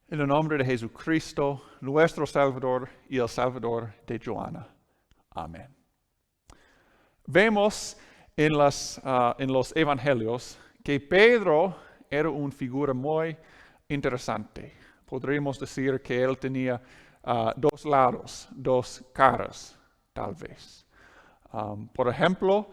En el nombre de Jesucristo, nuestro Salvador y el Salvador de Joana. Amén. Vemos en los evangelios que Pedro era una figura muy interesante. Podríamos decir que él tenía dos lados, dos caras, tal vez. Por ejemplo,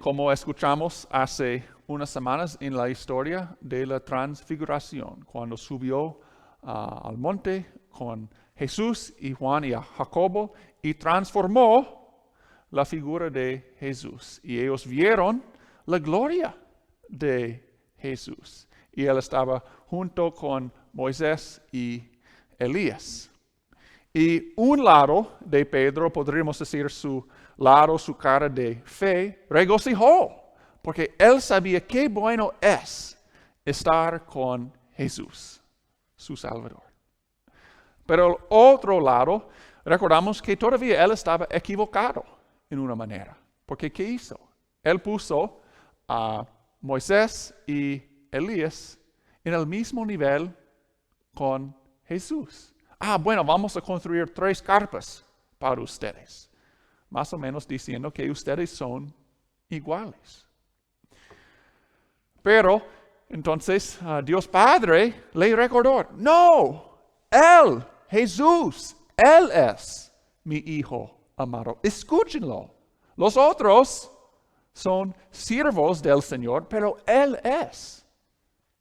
como escuchamos hace unas semanas en la historia de la transfiguración, cuando subió al monte con Jesús y Juan y a Jacobo y transformó la figura de Jesús. Y ellos vieron la gloria de Jesús. Y él estaba junto con Moisés y Elías. Y un lado de Pedro, podríamos decir su lado, su cara de fe, regocijó, porque él sabía qué bueno es estar con Jesús, su Salvador. Pero el otro lado, recordamos que todavía él estaba equivocado en una manera. Porque ¿qué hizo? Él puso a Moisés y Elías en el mismo nivel con Jesús. Bueno, vamos a construir 3 carpas para ustedes. Más o menos diciendo que ustedes son iguales. Pero entonces Dios Padre le recordó, no, Él, Jesús, Él es mi Hijo amado. Escúchenlo. Los otros son siervos del Señor, pero Él es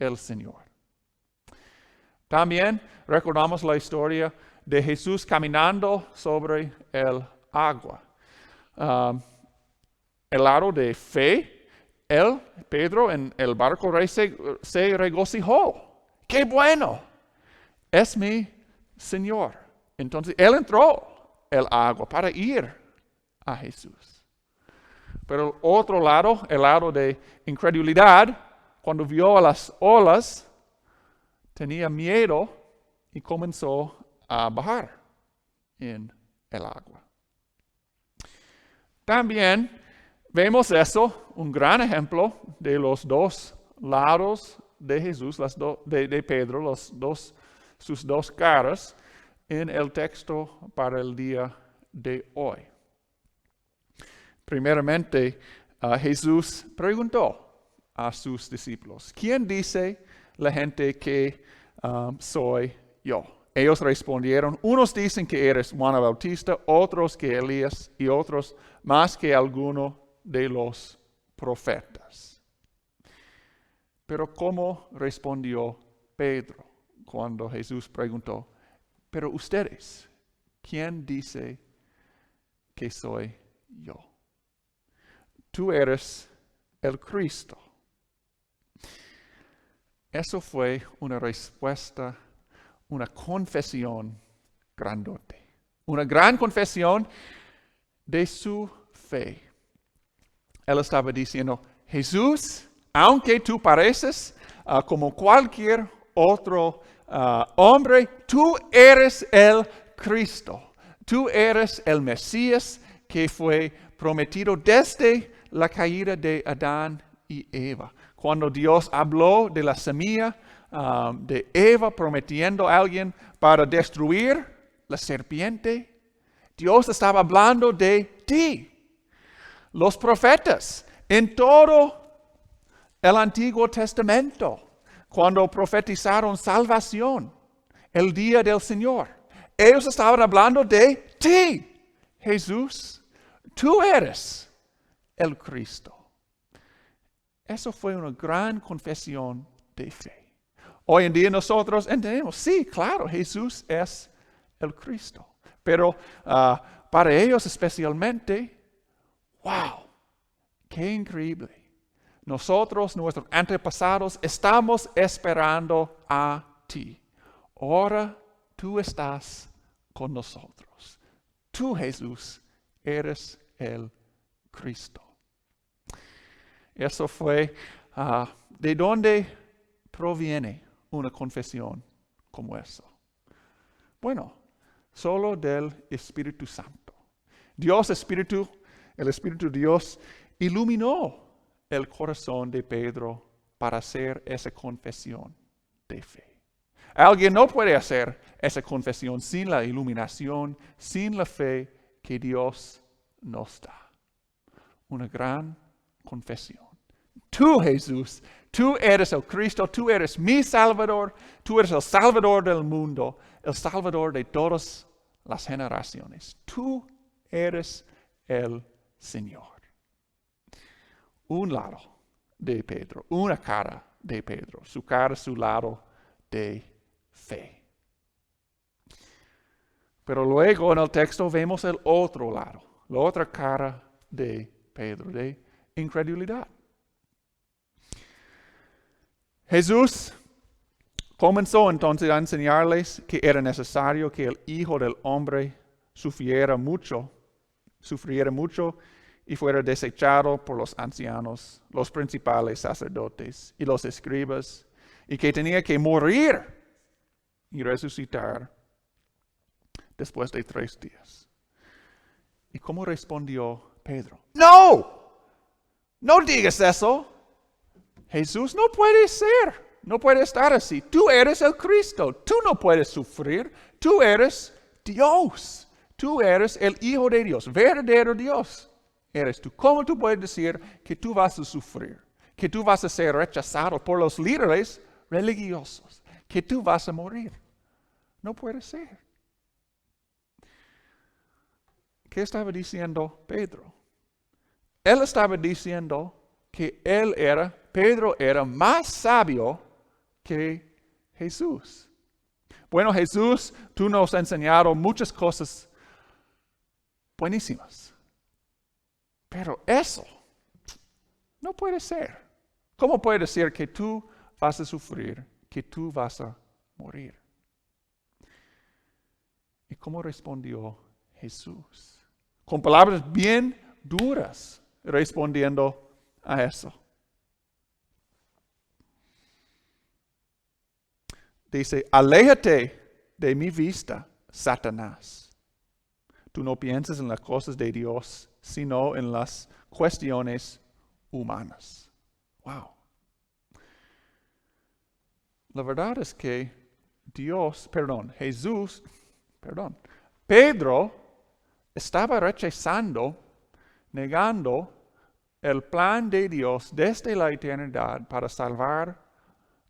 el Señor. También recordamos la historia de Jesús caminando sobre el agua. El lado de fe, Pedro, en el barco se regocijó. ¡Qué bueno! Es mi Señor. Entonces, él entró el agua para ir a Jesús. Pero el otro lado, el lado de incredulidad, cuando vio a las olas, tenía miedo y comenzó a bajar en el agua. También vemos eso, un gran ejemplo de los dos lados de Jesús, de Pedro, sus dos caras, en el texto para el día de hoy. Primeramente, Jesús preguntó a sus discípulos, ¿quién dice la gente que soy yo? Ellos respondieron, unos dicen que eres Juan el Bautista, otros que Elías y otros más que alguno de los profetas. Pero ¿cómo respondió Pedro cuando Jesús preguntó, pero ustedes, ¿quién dice que soy yo? Tú eres el Cristo. Eso fue una respuesta, una confesión grandote. Una gran confesión de su fe. Él estaba diciendo, Jesús, aunque tú pareces como cualquier otro hombre, tú eres el Cristo. Tú eres el Mesías que fue prometido desde la caída de Adán y Eva. Cuando Dios habló de la semilla de Eva prometiendo a alguien para destruir la serpiente, Dios estaba hablando de ti. Los profetas en todo el Antiguo Testamento, cuando profetizaron salvación, el día del Señor, ellos estaban hablando de ti, Jesús. Tú eres el Cristo. Eso fue una gran confesión de fe. Hoy en día nosotros entendemos, sí, claro, Jesús es el Cristo. Pero para ellos especialmente, wow, qué increíble. Nosotros, nuestros antepasados, estamos esperando a ti. Ahora tú estás con nosotros. Tú, Jesús, eres el Cristo. Eso fue de dónde proviene una confesión como eso. Bueno, solo del Espíritu Santo. Dios Espíritu, el Espíritu de Dios iluminó el corazón de Pedro para hacer esa confesión. de fe. Alguien no puede hacer esa confesión sin la iluminación, sin la fe que Dios nos da. Una gran confesión. Tú, Jesús, tú eres el Cristo, tú eres mi Salvador, tú eres el Salvador del mundo, el Salvador de todas las generaciones. Tú eres el Señor. Un lado de Pedro, una cara de Pedro, su cara, su lado de fe. Pero luego en el texto vemos el otro lado, la otra cara de Pedro, de incredulidad. Jesús comenzó entonces a enseñarles que era necesario que el Hijo del Hombre sufriera mucho y fuera desechado por los ancianos, los principales sacerdotes y los escribas, y que tenía que morir y resucitar después de 3 días. ¿Y cómo respondió Pedro? No digas eso. Jesús, no puede ser, no puede estar así. Tú eres el Cristo, tú no puedes sufrir, tú eres Dios, tú eres el Hijo de Dios, verdadero Dios. Eres tú. ¿Cómo tú puedes decir que tú vas a sufrir? Que tú vas a ser rechazado por los líderes religiosos, que tú vas a morir. No puede ser. ¿Qué estaba diciendo Pedro? Él estaba diciendo que Pedro era más sabio que Jesús. Bueno, Jesús, tú nos has enseñado muchas cosas buenísimas. Pero eso no puede ser. ¿Cómo puede decir que tú vas a sufrir, que tú vas a morir? ¿Y cómo respondió Jesús? Con palabras bien duras, respondiendo a eso. Dice, aléjate de mi vista, Satanás. Tú no piensas en las cosas de Dios, sino en las cuestiones humanas. Wow. La verdad es que Pedro estaba rechazando, negando el plan de Dios desde la eternidad para salvar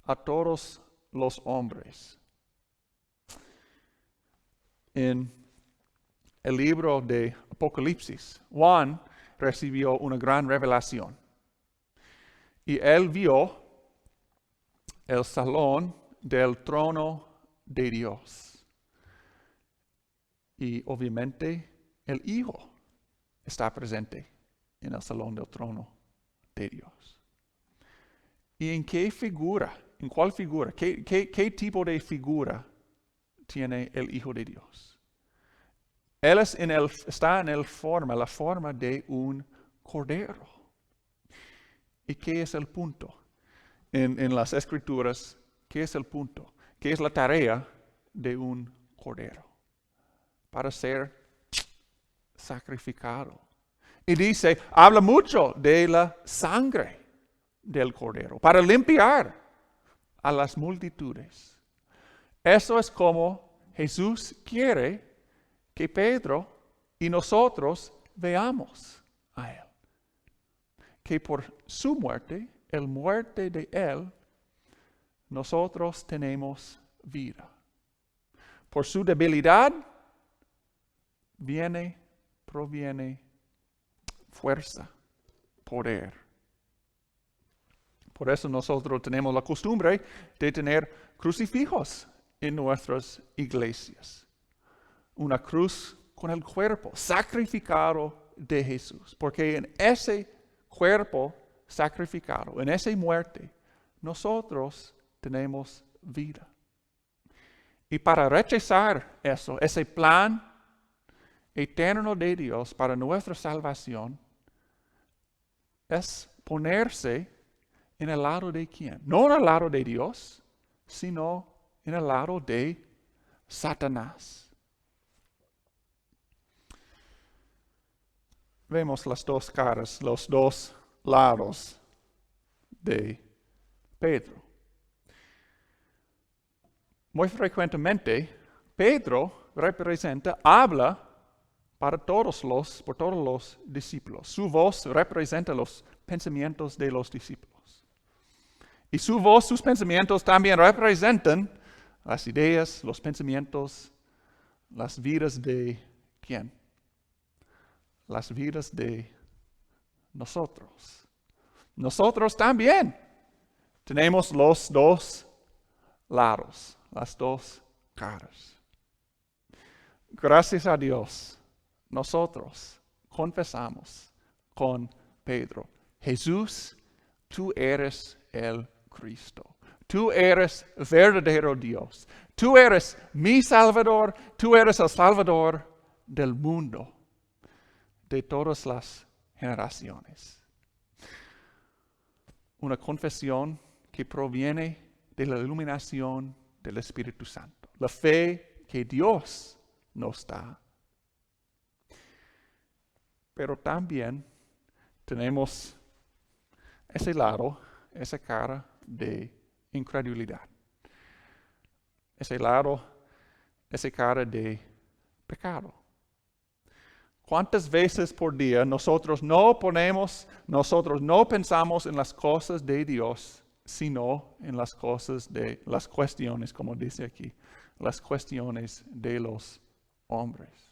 a todos los hombres. En el libro de Apocalipsis, Juan recibió una gran revelación. Y él vio el salón del trono de Dios. Y obviamente el Hijo está presente en el salón del trono de Dios. ¿Y en qué figura? ¿En cuál figura? ¿Qué tipo de figura tiene el Hijo de Dios? Él está en la forma de un cordero. ¿Y qué es el punto? En las Escrituras, ¿qué es el punto? ¿Qué es la tarea de un cordero? Para ser sacrificado. Y dice, habla mucho de la sangre del cordero, para limpiar a las multitudes. Eso es como Jesús quiere que Pedro y nosotros veamos a Él. Que por su muerte, el muerte de Él, nosotros tenemos vida. Por su debilidad, proviene fuerza, poder. Por eso nosotros tenemos la costumbre de tener crucifijos en nuestras iglesias. Una cruz con el cuerpo sacrificado de Jesús. Porque en ese cuerpo sacrificado, en esa muerte, nosotros tenemos vida. Y para rechazar eso, ese plan eterno de Dios para nuestra salvación, es ponerse en el lado de quién. No en el lado de Dios, sino en el lado de Satanás. Vemos las dos caras, los dos lados de Pedro. muy frecuentemente, Pedro habla por todos los discípulos. Su voz representa los pensamientos de los discípulos. Y su voz, sus pensamientos también representan las ideas, los pensamientos, las vidas de ¿quién? Las vidas de nosotros. Nosotros también tenemos los dos lados, las dos caras. Gracias a Dios, nosotros confesamos con Pedro: Jesús, tú eres el Cristo. Tú eres verdadero Dios. Tú eres mi Salvador. Tú eres el Salvador del mundo, de todas las generaciones. Una confesión que proviene de la iluminación del Espíritu Santo. La fe que Dios nos da. Pero también tenemos ese lado, esa cara de incredulidad. Ese lado, esa cara de pecado. ¿Cuántas veces por día nosotros no pensamos en las cosas de Dios, sino en las cosas de las cuestiones, como dice aquí, las cuestiones de los hombres?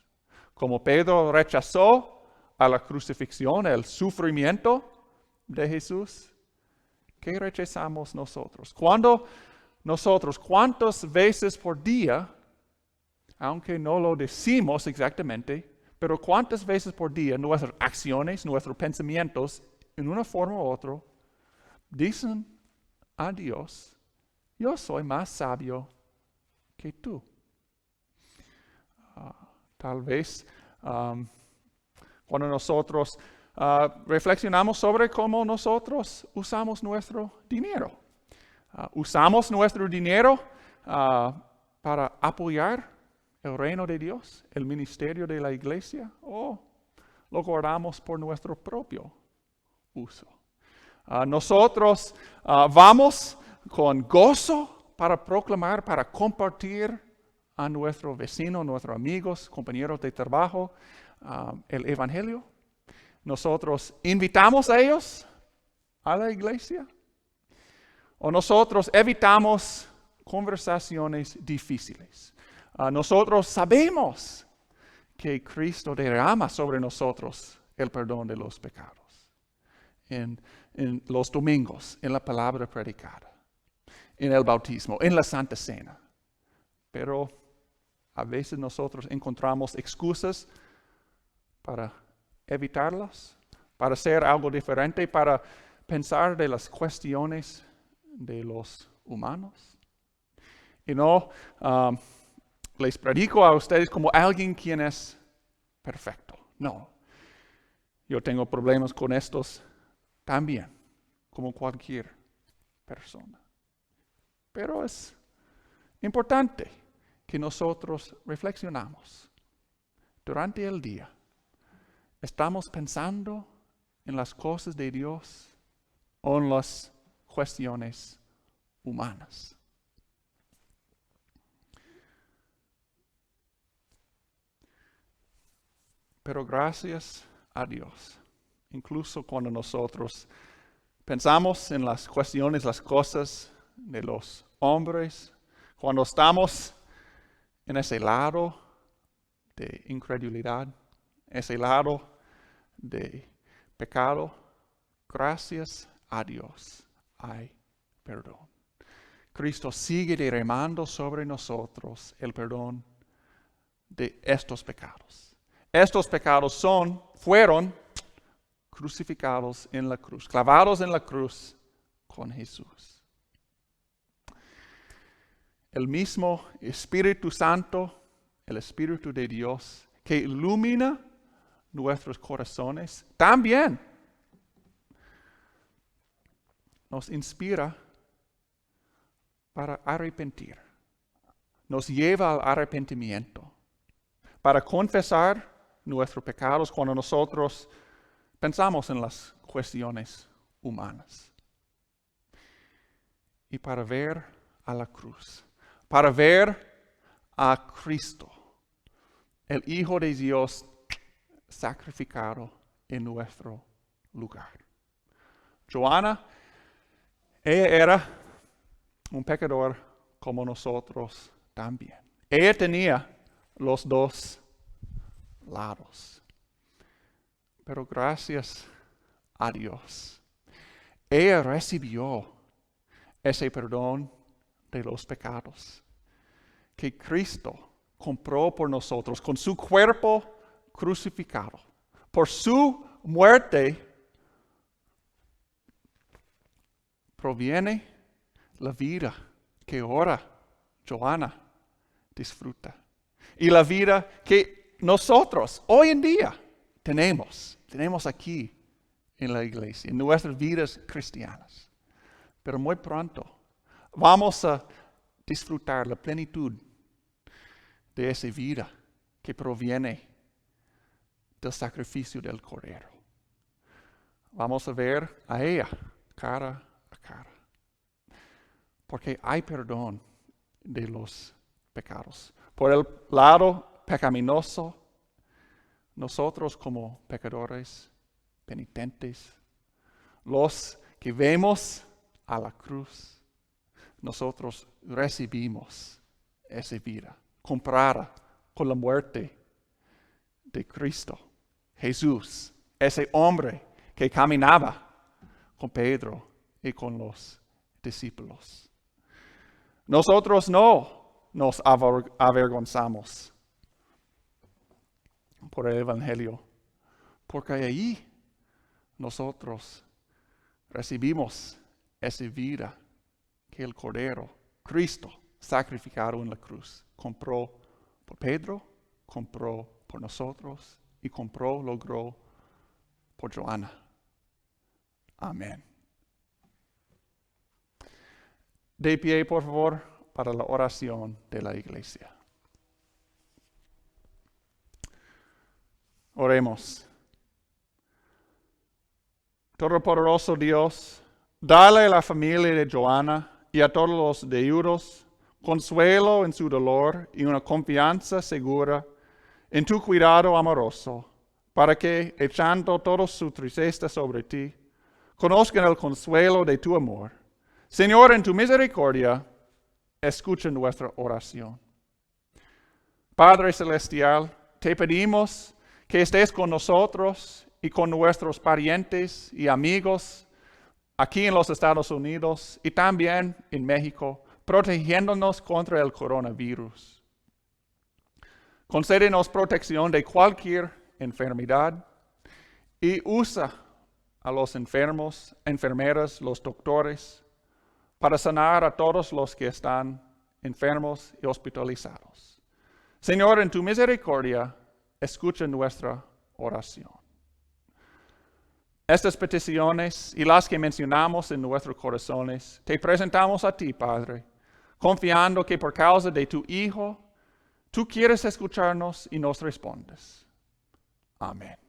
Como Pedro rechazó a la crucifixión, el sufrimiento de Jesús, ¿qué rechazamos nosotros? ¿Cuántas veces por día, aunque no lo decimos exactamente, pero cuántas veces por día nuestras acciones, nuestros pensamientos, en una forma u otra, dicen a Dios: yo soy más sabio que tú? Tal vez cuando nosotros reflexionamos sobre cómo nosotros usamos nuestro dinero. Usamos nuestro dinero para apoyar el reino de Dios, el ministerio de la iglesia, o lo guardamos por nuestro propio uso. Nosotros vamos con gozo para proclamar, para compartir a nuestro vecino, nuestros amigos, compañeros de trabajo, el Evangelio. Nosotros invitamos a ellos a la iglesia. O nosotros evitamos conversaciones difíciles. Nosotros sabemos que Cristo derrama sobre nosotros el perdón de los pecados. En los domingos, en la palabra predicada, en el bautismo, en la Santa Cena. Pero a veces nosotros encontramos excusas para evitarlas, para hacer algo diferente, para pensar de las cuestiones de los humanos. Y no les predico a ustedes como alguien quien es perfecto. No. Yo tengo problemas con estos también, como cualquier persona. Pero es importante que nosotros reflexionamos durante el día. ¿Estamos pensando en las cosas de Dios o en las cuestiones humanas? Pero gracias a Dios, incluso cuando nosotros pensamos en las cuestiones, las cosas de los hombres, cuando estamos en ese lado de incredulidad, ese lado de pecado, gracias a Dios hay perdón. Cristo sigue derramando sobre nosotros el perdón de estos pecados. Estos pecados fueron crucificados en la cruz, clavados en la cruz con Jesús. El mismo Espíritu Santo, el Espíritu de Dios, que ilumina nuestros corazones, también nos inspira para arrepentir. Nos lleva al arrepentimiento, para confesar nuestros pecados cuando nosotros pensamos en las cuestiones humanas. Y para ver a la cruz, para ver a Cristo, el Hijo de Dios, sacrificado en nuestro lugar. Joana, ella era un pecador como nosotros también. Ella tenía los dos lados. Pero gracias a Dios, ella recibió ese perdón de los pecados que Cristo compró por nosotros con su cuerpo crucificado. Por su muerte proviene la vida que ahora Joana disfruta. Y la vida que nosotros hoy en día tenemos aquí en la iglesia, en nuestras vidas cristianas. Pero muy pronto vamos a disfrutar la plenitud de esa vida que proviene del sacrificio del Cordero. Vamos a ver a ella cara a cara. Porque hay perdón de los pecados. Por el lado pecaminoso, nosotros como pecadores penitentes, los que vemos a la cruz, nosotros recibimos esa vida comprada con la muerte de Cristo. Jesús, ese hombre que caminaba con Pedro y con los discípulos. Nosotros no nos avergonzamos por el Evangelio, porque ahí nosotros recibimos esa vida que el Cordero, Cristo, sacrificado en la cruz, compró por Pedro, compró por nosotros y logró por Joana. Amén. De pie, por favor, para la oración de la iglesia. Oremos. Todopoderoso Dios, dale a la familia de Joana y a todos los deudos consuelo en su dolor y una confianza segura en tu cuidado amoroso, para que, echando toda su tristeza sobre ti, conozcan el consuelo de tu amor. Señor, en tu misericordia, escucha nuestra oración. Padre Celestial, te pedimos que estés con nosotros y con nuestros parientes y amigos aquí en los Estados Unidos y también en México, protegiéndonos contra el coronavirus. Concédenos protección de cualquier enfermedad y usa a los enfermos, enfermeras, los doctores, para sanar a todos los que están enfermos y hospitalizados. Señor, en tu misericordia, escucha nuestra oración. Estas peticiones y las que mencionamos en nuestros corazones, te presentamos a ti, Padre, confiando que por causa de tu Hijo, tú quieres escucharnos y nos respondes. Amén.